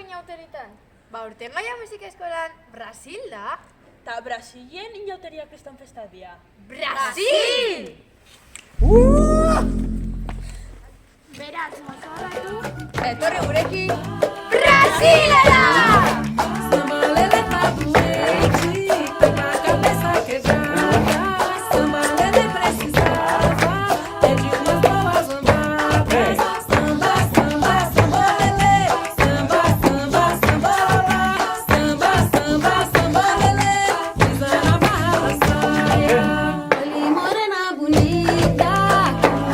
inauteritan? Ba, urten gaia musika eskolan Brasil da. Ta Brasilen inauteriak estan festadia. Brasil! Beraz, mozorratu. Etorri gurekin Brasilera! Samba lelê tá doente, tá com a cabeça quebrada. Samba lelê precisava de umas boas lambadas. Samba, samba, samba lelê, samba, samba, samba lá. Samba, samba, samba lelê, pisa na barra da saia. Olhe morena bonita,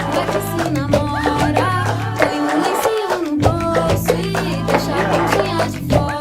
como é que se namora? Põe um lencinho no bolso e deixa a pontinha de fora.